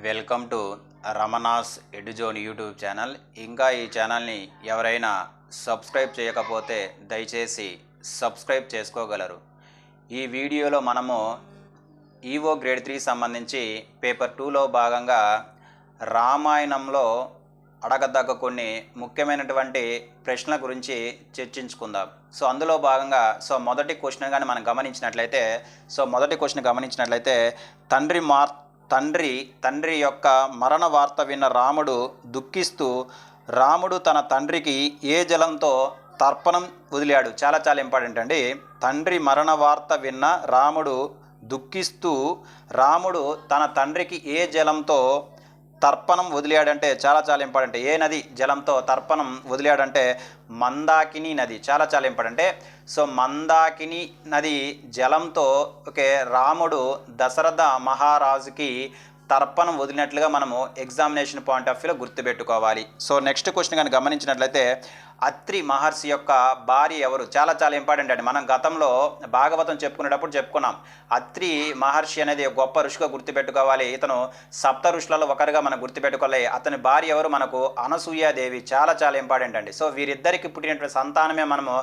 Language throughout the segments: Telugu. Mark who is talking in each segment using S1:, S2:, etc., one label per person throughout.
S1: Welcome to Ramana's Eduzone YouTube channel. ఇంకా ఈ ఛానల్ని ఎవరైనా సబ్స్క్రైబ్ చేయకపోతే దయచేసి సబ్స్క్రైబ్ చేసుకోగలరు. ఈ వీడియోలో మనము ఈవో గ్రేడ్ 3 సంబంధించి పేపర్ 2లో భాగంగా రామాయణంలో అడగదగ్గ కొన్ని ముఖ్యమైనటువంటి ప్రశ్నల గురించి చర్చించుకుందాం. అందులో భాగంగా మొదటి క్వశ్చన్ కానీ మనం గమనించినట్లయితే మొదటి క్వశ్చన్ గమనించినట్లయితే తండ్రి యొక్క మరణ వార్త విన్న రాముడు దుఃఖిస్తూ రాముడు తన తండ్రికి ఏ జలంతో తర్పణం వదిలాడు. చాలా ఇంపార్టెంట్ అండి. తండ్రి మరణ వార్త విన్న రాముడు దుఃఖిస్తూ రాముడు తన తండ్రికి ఏ జలంతో తర్పణం వదిలాడంటే చాలా ఇంపార్టెంట్. ఏ నది జలంతో తర్పణం వదిలాడంటే మందాకిని నది. చాలా ఇంపార్టెంట్. మందాకిని నది జలంతో రాముడు దశరథ మహారాజుకి తర్పణం వదిలినట్లుగా మనము ఎగ్జామినేషన్ పాయింట్ ఆఫ్ వ్యూలో గుర్తుపెట్టుకోవాలి. నెక్స్ట్ క్వశ్చన్ కానీ గమనించినట్లయితే అత్రి మహర్షి యొక్క భార్య ఎవరు? చాలా ఇంపార్టెంట్ అండి. మనం గతంలో భాగవతం చెప్పుకునేటప్పుడు చెప్పుకున్నాం. అత్రి మహర్షి అనేది గొప్ప ఋషిగా గుర్తుపెట్టుకోవాలి. ఇతను సప్త ఋషులలో ఒకరిగా మనం గుర్తుపెట్టుకోవాలి. అతని భార్య ఎవరు? మనకు అనసూయాదేవి. చాలా ఇంపార్టెంట్ అండి. వీరిద్దరికి పుట్టినటువంటి సంతానమే మనము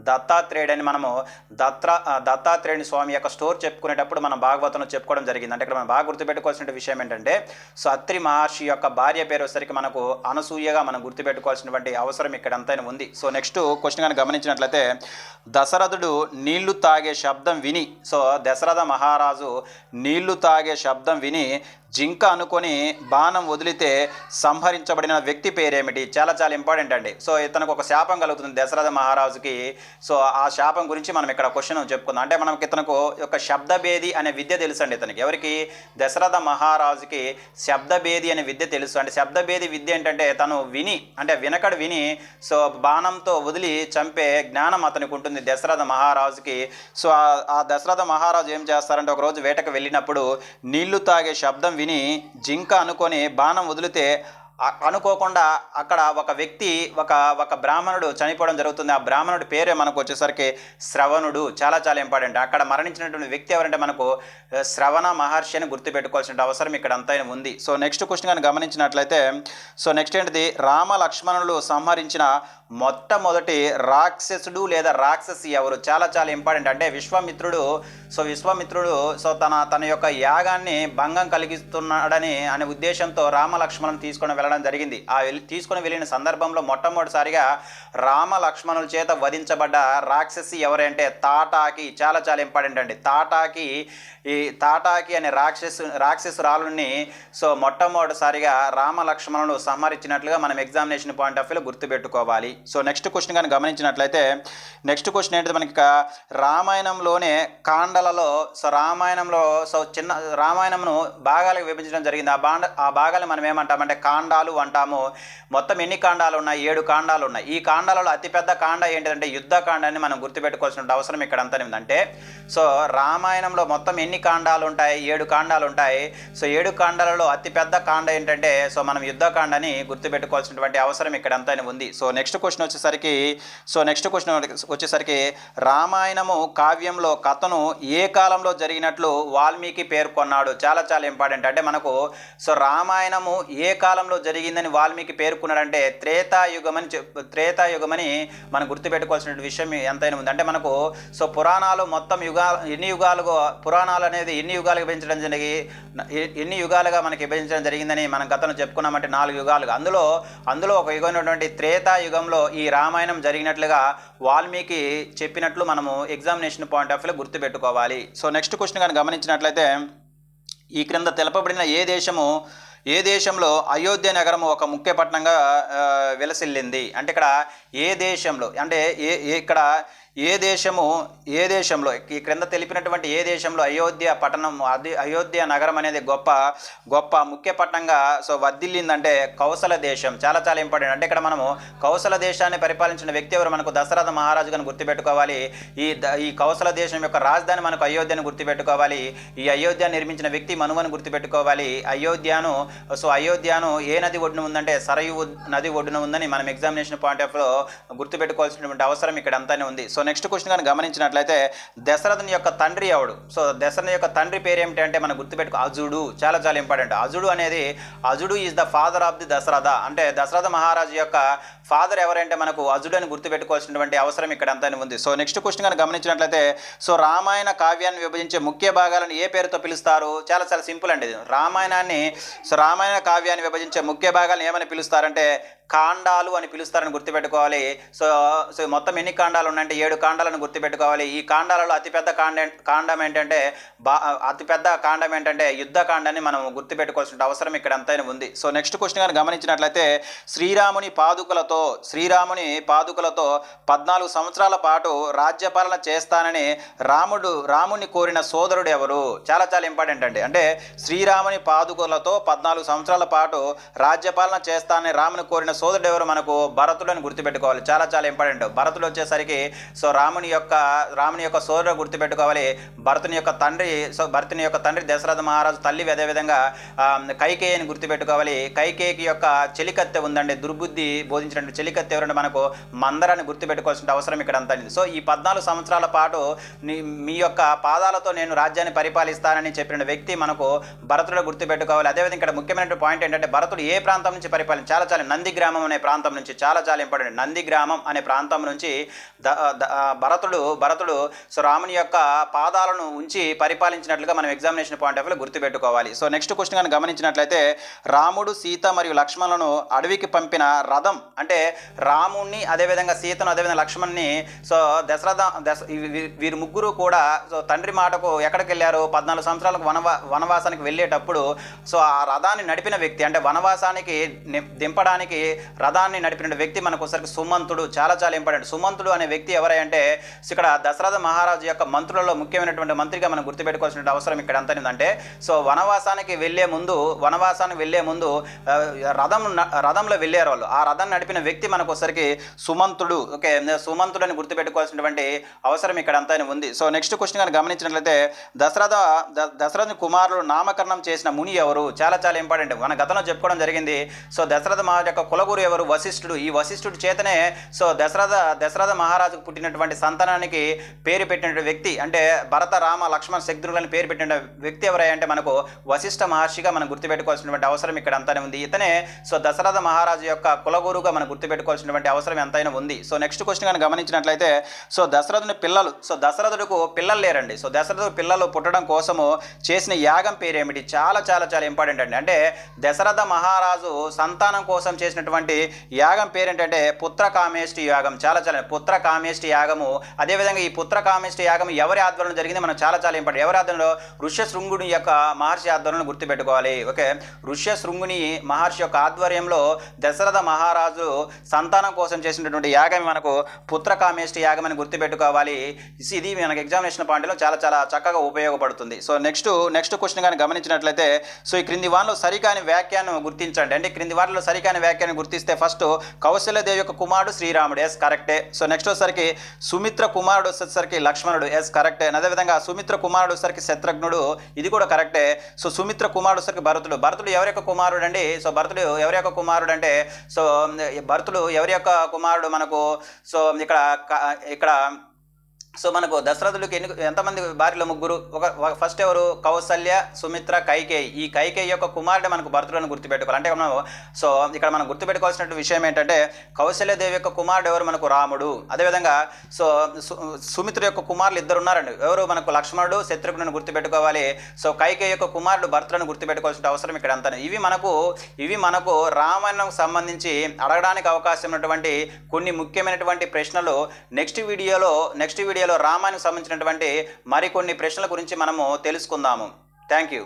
S1: దత్తాత్రేయుడు అని మనము దత్తాత్రేయుని స్వామి యొక్క స్టోర్ చెప్పుకునేటప్పుడు మనం భాగవతంలో చెప్పుకోవడం జరిగింది. అంటే ఇక్కడ మనం బాగా గుర్తుపెట్టుకోవాల్సిన విషయం ఏంటంటే అత్రి మహర్షి యొక్క భార్య పేరు వచ్చేసరికి మనకు అనసూయగా మనం గుర్తుపెట్టుకోవాల్సినటువంటి అవసరం ఇక్కడ అంతైనా ఉంది. నెక్స్ట్ క్వశ్చన్ కానీ గమనించినట్లయితే దశరథుడు నీళ్లు తాగే శబ్దం విని దశరథ మహారాజు నీళ్లు తాగే శబ్దం విని జింక అనుకొని బాణం వదిలితే సంహరించబడిన వ్యక్తి పేరేమిటి? చాలా ఇంపార్టెంట్ అండి. ఇతనికి ఒక శాపం కలుగుతుంది దశరథ మహారాజుకి. ఆ శాపం గురించి మనం ఇక్కడ క్వశ్చన్ చెప్పుకుందాం. అంటే మనకి ఇతనికి ఒక శబ్దభేది అనే విద్య తెలుసు అండి. ఇతనికి ఎవరికి? దశరథ మహారాజుకి శబ్దభేది అనే విద్య తెలుసు. అంటే శబ్దభేది విద్య ఏంటంటే తను విని అంటే వినకడు విని బాణంతో వదిలి చంపే జ్ఞానం అతనికి ఉంటుంది దశరథ మహారాజుకి. ఆ దశరథ మహారాజు ఏం చేస్తారంటే ఒకరోజు వేటకు వెళ్ళినప్పుడు నీళ్లు తాగే శబ్దం విని జింక అనుకొని బాణం వదిలితే అనుకోకుండా అక్కడ ఒక వ్యక్తి ఒక బ్రాహ్మణుడు చనిపోవడం జరుగుతుంది. ఆ బ్రాహ్మణుడి పేరే మనకు వచ్చేసరికి శ్రవణుడు. చాలా ఇంపార్టెంట్. అక్కడ మరణించినటువంటి వ్యక్తి ఎవరంటే మనకు శ్రవణ మహర్షి అని గుర్తుపెట్టుకోవాల్సిన అవసరం ఇక్కడ అంతైనా ఉంది. నెక్స్ట్ క్వశ్చన్ కానీ గమనించినట్లయితే నెక్స్ట్ ఏంటిది? రామ లక్ష్మణులు సంహరించిన మొట్టమొదటి రాక్షసుడు లేదా రాక్షసి ఎవరు? చాలా ఇంపార్టెంట్. అంటే విశ్వామిత్రుడు తన యొక్క యాగాన్ని భంగం కలిగిస్తున్నాడని అనే ఉద్దేశంతో రామ లక్ష్మణులను తీసుకొని వెళ్ళడం జరిగింది. తీసుకొని వెళ్ళిన సందర్భంలో మొట్టమొదటిసారిగా రామ లక్ష్మణుల చేత వధించబడ్డ రాక్షసి ఎవరంటే తాటాకి. చాలా ఇంపార్టెంట్ అండి. తాటాకి అనే రాక్షసురాలుని మొట్టమొదటిసారిగా రామ లక్ష్మణులు సంహరించినట్లుగా మనం ఎగ్జామినేషన్ పాయింట్ ఆఫ్ వ్యూలో గుర్తుపెట్టుకోవాలి. నెక్స్ట్ క్వశ్చన్ కానీ గమనించినట్లయితే నెక్స్ట్ క్వశ్చన్ ఏంటిది? మనకి రామాయణంలోనే కాండలలో రామాయణంను భాగాలకు విభజించడం జరిగింది. ఆ భాగాలు మనం ఏమంటామంటే కాండాలు అంటాము. మొత్తం ఎన్ని కాండాలు ఉన్నాయి? 7 కాండాలు ఉన్నాయి. ఈ కాండాలలో అతిపెద్ద కాండ ఏంటిదంటే యుద్ధకాండాన్ని మనం గుర్తుపెట్టుకోవాల్సిన అవసరం ఇక్కడ అంతా ఉందంటే రామాయణంలో మొత్తం ఎన్ని కాండాలు ఉంటాయి? 7 కాండాలు ఉంటాయి. 7 కాండాలలో అతిపెద్ద కాండ ఏంటంటే మనం యుద్ధకాండని గుర్తుపెట్టుకోవాల్సినటువంటి అవసరం ఇక్కడ అంతా ఉంది. నెక్స్ట్ క్వశ్చన్ వచ్చేసరికి రామాయణము కావ్యంలో కథను ఏ కాలంలో జరిగినట్లు వాల్మీకి పేర్కొన్నాడు? చాలా ఇంపార్టెంట్. అంటే మనకు రామాయణము ఏ కాలంలో జరిగిందని వాల్మీకి పేర్కొన్నాడంటే త్రేతాయుగమని మనం గుర్తుపెట్టుకోవాల్సిన విషయం ఎంతైనా ఉంది. అంటే మనకు పురాణాలు మొత్తం పురాణాలు అనేది ఎన్ని యుగాలుగా ఎన్ని యుగాలుగా మనకి విభజించడం జరిగిందని మనం గతంలో చెప్పుకున్నామంటే 4 యుగాలుగా. అందులో ఒక యుగమైనటువంటి త్రేతాయుగంలో ఈ రామాయణం జరిగినట్లుగా వాల్మీకి చెప్పినట్లు మనము ఎగ్జామినేషన్ పాయింట్ ఆఫ్ వ్యూలో గుర్తుపెట్టుకోవాలి. నెక్స్ట్ క్వశ్చన్ కానీ గమనించినట్లయితే ఈ క్రింద తెలపబడిన ఏ దేశంలో అయోధ్య నగరం ఒక ముఖ్య పట్టణంగా విలసిల్లింది? అంటే ఇక్కడ ఏ దేశంలో అంటే ఏ దేశంలో ఈ క్రింద తెలిపినటువంటి ఏ దేశంలో అయోధ్య నగరం అనేది గొప్ప ముఖ్య పట్టణంగా వర్ధిల్లిందంటే కౌసల దేశం. చాలా ఇంపార్టెంట్. అంటే ఇక్కడ మనము కౌసల దేశాన్ని పరిపాలించిన వ్యక్తి ఎవరు? మనకు దశరథ మహారాజు గారిని గుర్తుపెట్టుకోవాలి. ఈ కౌసల దేశం యొక్క రాజధాని మనకు అయోధ్యను గుర్తుపెట్టుకోవాలి. ఈ అయోధ్య నిర్మించిన వ్యక్తి మనుమను గుర్తుపెట్టుకోవాలి. అయోధ్యను ఏ నది ఒడ్డున ఉందంటే సరయు నది ఒడ్డున ఉందని మనం ఎగ్జామినేషన్ పాయింట్ ఆఫ్ లో గుర్తుపెట్టుకోవాల్సినటువంటి అవసరం ఇక్కడ అంతానే ఉంది. నెక్స్ట్ క్వశ్చన్ కానీ గమనించినట్లయితే దశరథుని యొక్క తండ్రి ఎవడు? సో దశరథుని యొక్క తండ్రి పేరు ఏమిటి అంటే మనం గుర్తుపెట్టుకో అజుడు. చాలా చాలా ఇంపార్టెంట్. అజుడు is the father of the Dasharatha. అంటే దశరథ మహారాజు యొక్క ఫాదర్ ఎవరంటే మనకు అజుడు అని గుర్తుపెట్టుకోవాల్సినటువంటి అవసరం ఇక్కడ అంతా ఉంది. సో నెక్స్ట్ క్వశ్చన్ కానీ గమనించినట్లయితే సో రామాయణ కావ్యాన్ని విభజించే ముఖ్య భాగాలను ఏ పేరుతో పిలుస్తారు? చాలా చాలా సింపుల్ అండి. రామాయణ కావ్యాన్ని విభజించే ముఖ్య భాగాలను ఏమని పిలుస్తారంటే కాండాలు అని పిలుస్తారని గుర్తుపెట్టుకోవాలి. సో మొత్తం ఎన్ని కాండాలు ఉన్నాయంటే 7 కాండాలను గుర్తుపెట్టుకోవాలి. ఈ కాండాలలో అతిపెద్ద కాండం ఏంటంటే యుద్ధకాండాన్ని మనం గుర్తుపెట్టుకోవాల్సిన అవసరం ఇక్కడ ఎంతైనా ఉంది. సో నెక్స్ట్ క్వశ్చన్ కానీ గమనించినట్లయితే శ్రీరాముని పాదుకలతో 14 సంవత్సరాల పాటు రాజ్యపాలన చేస్తానని రాముని కోరిన సోదరుడు ఎవరు? చాలా చాలా ఇంపార్టెంట్ అండి. అంటే శ్రీరాముని పాదుకలతో 14 సంవత్సరాల పాటు రాజ్యపాలన చేస్తానని రాముని కోరిన సోదరుడు ఎవరు? మనకు భరతుడు అని గుర్తుపెట్టుకోవాలి. చాలా చాలా ఇంపార్టెంట్. భరతుడు వచ్చేసరికి సో రాముని యొక్క సోదరుడు గుర్తుపెట్టుకోవాలి. భరతుని యొక్క తండ్రి దశరథ మహారాజు తల్లి అదేవిధంగా కైకేయి అని గుర్తుపెట్టుకోవాలి. కైకేయికి యొక్క చెలికత్తె ఉందండి. దుర్బుద్ధి బోధించినటువంటి చెలికత్తె ఎవరంటే మనకు మందరాన్ని గుర్తుపెట్టుకోవాల్సిన అవసరం ఇక్కడ అంతా. సో ఈ 14 సంవత్సరాల పాటు మీ యొక్క పాదాలతో నేను రాజ్యాన్ని పరిపాలిస్తానని చెప్పిన వ్యక్తి మనకు భరతుడు గుర్తుపెట్టుకోవాలి. అదేవిధంగా ఇక్కడ ముఖ్యమైన పాయింట్ ఏంటంటే భరతుడు ఏ ప్రాంతం నుంచి చాలా చాలా నంది గ్రామం అనే ప్రాంతం నుంచి, చాలా చాలా ఇంపార్టెంట్. నంది గ్రామం అనే ప్రాంతం నుంచి భరతుడు సో రాముని యొక్క పాదాలను ఉంచి పరిపాలించినట్లుగా మనం ఎగ్జామినేషన్ పాయింట్ ఆఫ్ వ్యూ గుర్తుపెట్టుకోవాలి. సో నెక్స్ట్ క్వశ్చన్ కానీ గమనించినట్లయితే రాముడు సీత మరియు లక్ష్మణులను అడవికి పంపిన రథం అంటే రాముణ్ణి అదేవిధంగా సీతను అదేవిధంగా లక్ష్మణ్ని సో వీరు ముగ్గురు కూడా సో తండ్రి మాటకు ఎక్కడికి వెళ్ళారు? 14 సంవత్సరాలకు వనవాసానికి వెళ్ళేటప్పుడు సో ఆ రథాన్ని నడిపిన వ్యక్తి అంటే వనవాసానికి దింపడానికి రథాన్ని నడిపిన వ్యక్తి మనకు ఒకసారి సుమంతుడు. చాలా చాలా ఇంపార్టెంట్. సుమంతుడు అనే వ్యక్తి ఎవరంటే ఇక్కడ దశరథ మహారాజు యొక్క మంత్రులలో ముఖ్యమైనటువంటి మంత్రిగా మనం గుర్తుపెట్టుకోవాల్సిన అవసరం ఇక్కడ అంతా ఏంటంటే సో వనవాసానికి వెళ్ళే ముందు రథంలో వెళ్ళారు వాళ్ళు. ఆ రథాన్ని నడిపిన వ్యక్తి మనకు ఒకసారికి సుమంతుడు. ఓకే, సుమంతుడు అని గుర్తుపెట్టుకోవాల్సినటువంటి అవసరం ఇక్కడ అంతా ఉంది. సో నెక్స్ట్ క్వశ్చన్ కానీ గమనించినట్లయితే దశరథుని కుమారులు నామకరణం చేసిన ముని ఎవరు? చాలా చాలా ఇంపార్టెంట్. మన గతంలో చెప్పుకోవడం జరిగింది. సో దశరథ మహారాజు యొక్క కులగురు ఎవరు? వశిష్ఠుడు. ఈ వశిష్ఠుడి చేతనే సో దశరథ మహారాజుకు పుట్టినటువంటి సంతానానికి పేరు పెట్టిన వ్యక్తి అంటే భరత రామ లక్ష్మణ శత్రుఘ్నులని పేరు పెట్టిన వ్యక్తి ఎవరంటే మనకు వశిష్ఠ మహర్షిగా మనం గుర్తుపెట్టుకోవాల్సినటువంటి అవసరం ఇక్కడ అంతానే ఉంది. ఇతనే సో దశరథ మహారాజు యొక్క కులగురుగా మనం గుర్తుపెట్టుకోవాల్సినటువంటి అవసరం ఎంతైనా ఉంది. సో నెక్స్ట్ క్వశ్చన్ కానీ గమనించినట్లయితే సో దశరథుడికు పిల్లలు లేరండి. సో దశరథుడు పిల్లలు పుట్టడం కోసము చేసిన యాగం పేరేమిటి? చాలా చాలా చాలా ఇంపార్టెంట్ అండి. అంటే దశరథ మహారాజు సంతానం కోసం చేసినటువంటి యాగం పేరేంటంటే పుత్రకామేష్టి యాగం. చాలా చాలా పుత్రకామేష్టి యాగము. అదేవిధంగా ఈ పుత్రకామేష్టి యాగం ఎవరి ఆధ్వర్యంలో జరిగింది? మనం చాలా చాలా ఇంపార్టెంట్. ఎవరి ఆధ్వర్యంలో? ఋష్యశృంగుని యొక్క మహర్షి ఆధ్వర్యంలో గుర్తుపెట్టుకోవాలి. ఓకే, ఋష్యశృంగుని మహర్షి యొక్క ఆధ్వర్యంలో దశరథ మహారాజు సంతానం కోసం చేసినటువంటి యాగం మనకు పుత్రకామేష్టి యాగం అని గుర్తుపెట్టుకోవాలి. ఇది మనకు ఎగ్జామినేషన్ పాయింట్లో చాలా చాలా చక్కగా ఉపయోగపడుతుంది. సో నెక్స్ట్ క్వశ్చన్ కానీ గమనించినట్లయితే సో ఈ క్రింది వాటిలో సరికాని వ్యాఖ్యానం గుర్తించండి. అంటే క్రింది వాటిలో సరికాని వ్యాఖ్యానం గుర్తిస్తే ఫస్ట్ కౌశల్యదేవి యొక్క కుమారుడు శ్రీరాముడు. ఎస్ కరెక్టే. సో నెక్స్ట్ వచ్చేసరికి సుమిత్ర కుమారుడు వచ్చేసరికి లక్ష్మణుడు. ఎస్ కరెక్టే. అదేవిధంగా సుమిత్ర కుమారుడు వచ్చేసరికి శత్రుఘ్నుడు. ఇది కూడా కరెక్టే. సో సుమిత్ర కుమారుడు వచ్చేసరికి భరతుడు ఎవరి యొక్క కుమారుడు అండి? సో భరతుడు ఎవరి యొక్క కుమారుడు అంటే సో భరతుడు ఎవరి యొక్క కుమారుడు మనకు? సో ఇక్కడ సో మనకు దశరథుడికి ఎంతమంది భార్యలు? ముగ్గురు. ఫస్ట్ ఎవరు? కౌసల్య, సుమిత్ర, కైకేయి. ఈ కైకేయి యొక్క కుమారుడు మనకు భరతులను గుర్తుపెట్టుకోవాలి. అంటే సో ఇక్కడ మనం గుర్తుపెట్టుకోవాల్సిన విషయం ఏంటంటే కౌశల్యదేవి యొక్క కుమారుడు ఎవరు? మనకు రాముడు. అదేవిధంగా సో సుమిత్ర యొక్క కుమారులు ఇద్దరు ఉన్నారండి. ఎవరు? మనకు లక్ష్మణుడు, శత్రుఘ్నుని గుర్తుపెట్టుకోవాలి. సో కైకేయి యొక్క కుమారుడు భరతులను గుర్తుపెట్టుకోవాల్సిన అవసరం ఇక్కడ అంతా. ఇవి మనకు రామాయణం సంబంధించి అడగడానికి అవకాశం ఉన్నటువంటి కొన్ని ముఖ్యమైనటువంటి ప్రశ్నలు. నెక్స్ట్ వీడియోలో రామాయణం సంబంధించినటువంటి మరికొన్ని ప్రశ్నల గురించి మనము తెలుసుకుందాము. Thank you.